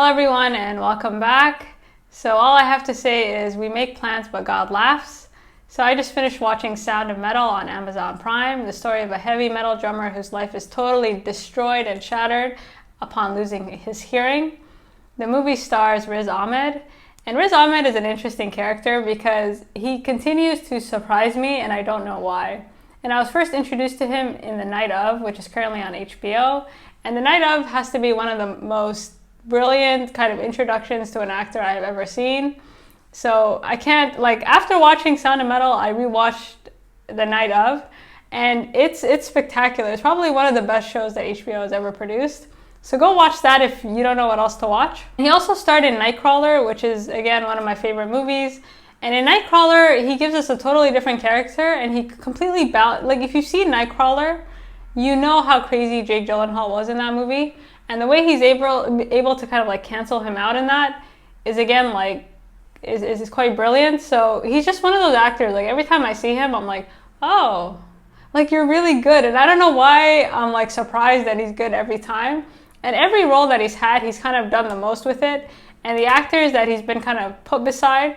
Hello everyone and welcome back. So all I have to say is we make plans but God laughs. So I just finished watching Sound of Metal on Amazon Prime, the story of a heavy metal drummer whose life is totally destroyed and shattered upon losing his hearing. The movie stars rizahmed, and rizahmed is an interesting character because he continues to surprise me and I don't know why. And I was first introduced to him in The Night Of, which is currently on HBO, and The Night Of has to be one of the most brilliant kind of introductions to an actor I have ever seen. So I can't, after watching Sound of Metal, I rewatched The Night Of, and it's spectacular. It's probably one of the best shows that HBO has ever produced. So go watch that if you don't know what else to watch. He also starred in Nightcrawler, which is, again, one of my favorite movies. And in Nightcrawler, he gives us a totally different character, and he completely if you've seen Nightcrawler, you know how crazy Jake Gyllenhaal was in that movie. And the way he's able to kind of cancel him out in that is, again, is quite brilliant. So he's just one of those actors, every time I see him, I'm like, oh, you're really good. And I don't know why I'm surprised that he's good every time. And every role that he's had, he's kind of done the most with it. And the actors that he's been kind of put beside,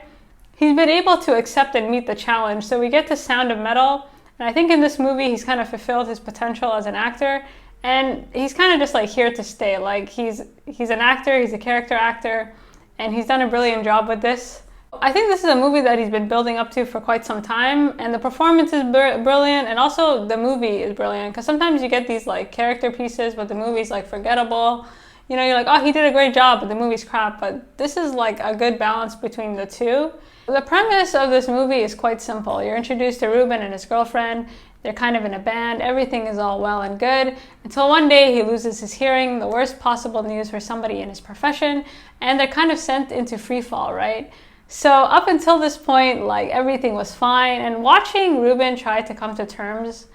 he's been able to accept and meet the challenge. So we get to Sound of Metal, and I think in this movie he's kind of fulfilled his potential as an actor. And he's kind of just here to stay. He's an actor, he's a character actor, and he's done a brilliant job with this. I think this is a movie that he's been building up to for quite some time, and the performance is brilliant, and also the movie is brilliant, because sometimes you get these character pieces, but the movie's forgettable. You know, you're like, oh, he did a great job, but the movie's crap. But this is a good balance between the two. The premise of this movie is quite simple. You're introduced to Ruben and his girlfriend. They're kind of in a band. Everything is all well and good until one day he loses his hearing, the worst possible news for somebody in his profession, and they're kind of sent into free fall, right? So up until this point, everything was fine. And watching Ruben try to come to terms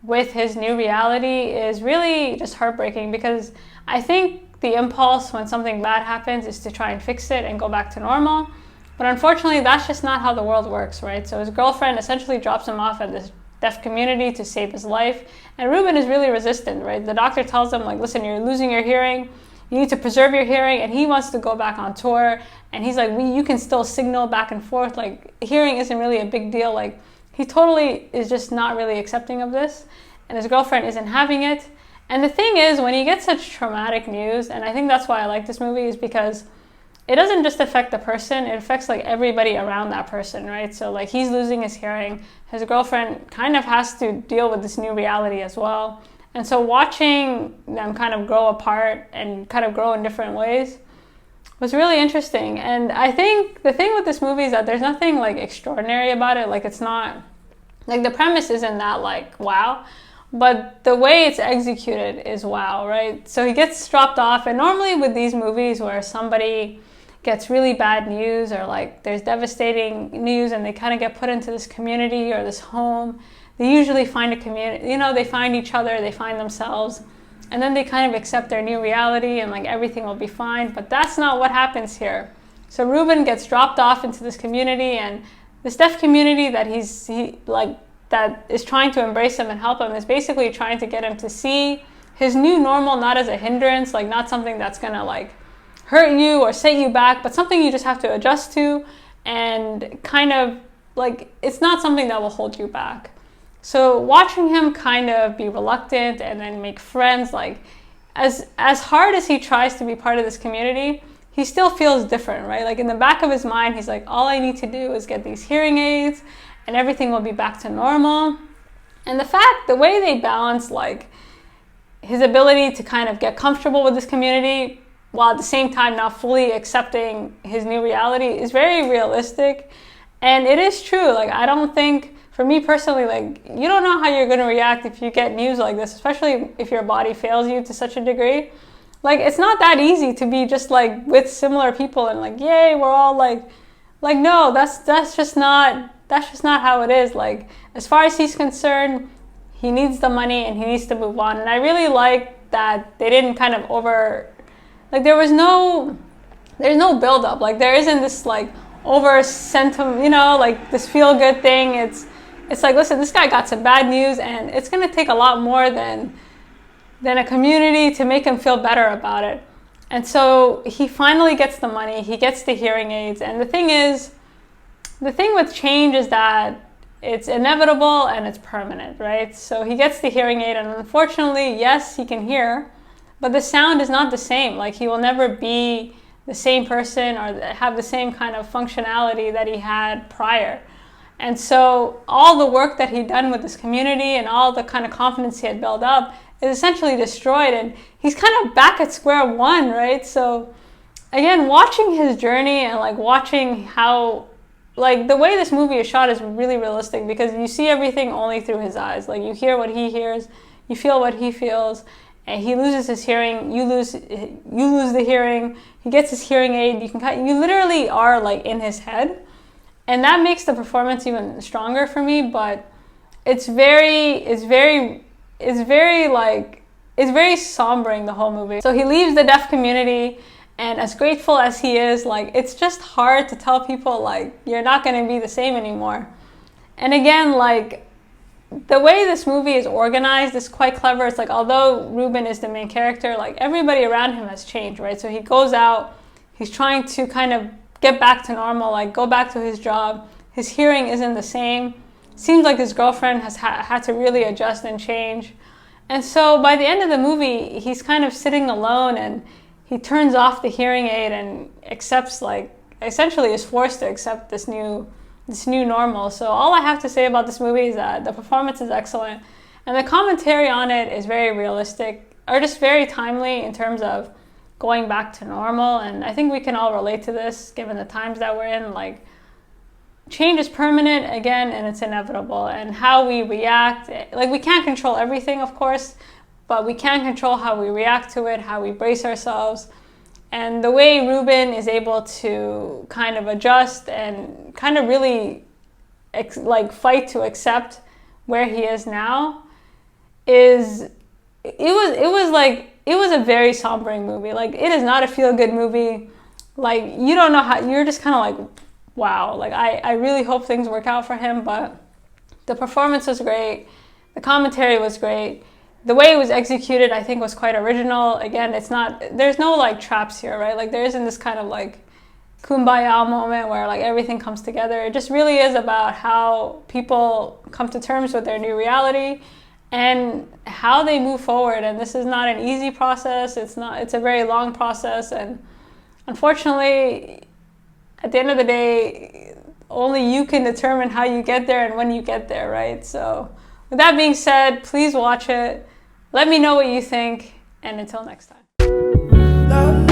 with his new reality is really just heartbreaking, because I think the impulse when something bad happens is to try and fix it and go back to normal. But unfortunately, that's just not how the world works, right? So his girlfriend essentially drops him off at this deaf community to save his life. And Ruben is really resistant, right? The doctor tells him, listen, you're losing your hearing. You need to preserve your hearing. And he wants to go back on tour. And he's like, you can still signal back and forth. Hearing isn't really a big deal. He totally is just not really accepting of this. And his girlfriend isn't having it. And the thing is, when you get such traumatic news, and I think that's why I like this movie, is because it doesn't just affect the person, it affects everybody around that person, right? So he's losing his hearing. His girlfriend kind of has to deal with this new reality as well. And so watching them kind of grow apart and kind of grow in different ways was really interesting. And I think the thing with this movie is that there's nothing extraordinary about it. It's not, the premise isn't that wow. But the way it's executed is wow, right? So he gets dropped off, and normally with these movies where somebody gets really bad news, or there's devastating news and they kind of get put into this community or this home, they usually find a community, they find each other, they find themselves, and then they kind of accept their new reality and everything will be fine. But that's not what happens here. So Ruben gets dropped off into this community, and this deaf community that that is trying to embrace him and help him is basically trying to get him to see his new normal not as a hindrance, not something that's gonna hurt you or set you back, but something you just have to adjust to, and kind of it's not something that will hold you back. So watching him kind of be reluctant and then make friends, as hard as he tries to be part of this community, he still feels different, right? In the back of his mind, he's all I need to do is get these hearing aids and everything will be back to normal. And the way they balance his ability to kind of get comfortable with this community while at the same time not fully accepting his new reality is very realistic. And it is true. I don't think, for me personally, you don't know how you're going to react if you get news like this, especially if your body fails you to such a degree. It's not that easy to be just with similar people and yay, we're all no, that's just not how it is. As far as he's concerned, he needs the money and he needs to move on. And I really like that they didn't kind of there's no build up. There isn't this over sentiment, this feel good thing. It's listen, this guy got some bad news, and it's gonna take a lot more than a community to make him feel better about it. And so he finally gets the money, he gets the hearing aids. And the thing with change is that it's inevitable and it's permanent, right? So he gets the hearing aid, and unfortunately, yes, he can hear, but the sound is not the same. Like, he will never be the same person or have the same kind of functionality that he had prior. And so all the work that he'd done with this community and all the kind of confidence he had built up is essentially destroyed, and he's kind of back at square one, right? So again, watching his journey and like watching how, like, the way this movie is shot is really realistic, because you see everything only through his eyes. Like, you hear what he hears, you feel what he feels, and he loses his hearing, you lose the hearing, he gets his hearing aid, you literally are like in his head. And that makes the performance even stronger for me, but it's very sombering, the whole movie. So he leaves the deaf community, and as grateful as he is, like, it's just hard to tell people, like, you're not going to be the same anymore. And again, like, the way this movie is organized is quite clever. It's like, although Ruben is the main character, like, everybody around him has changed, right? So he goes out, he's trying to kind of get back to normal, like go back to his job. His hearing isn't the same. Seems like his girlfriend has had to really adjust and change. And so by the end of the movie, he's kind of sitting alone, and he turns off the hearing aid and accepts, like, essentially is forced to accept this new normal. So all I have to say about this movie is that the performance is excellent, and the commentary on it is very realistic, or just very timely in terms of going back to normal. And I think we can all relate to this given the times that we're in. Like, change is permanent again, and it's inevitable, and how we react, like, we can't control everything, of course, but we can control how we react to it, how we brace ourselves. And the way Ruben is able to kind of adjust and kind of really fight to accept where he is now it was a very sombering movie. Like, it is not a feel-good movie. Like, you don't know how, you're just kind of like, wow. Like, I really hope things work out for him, but the performance was great. The commentary was great. The way it was executed, I think, was quite original. Again, there's no like traps here, right? Like, there isn't this kind of like kumbaya moment where like everything comes together. It just really is about how people come to terms with their new reality and how they move forward. And this is not an easy process. It's a very long process. And unfortunately, at the end of the day, only you can determine how you get there and when you get there, right? So with that being said, please watch it. Let me know what you think, and until next time.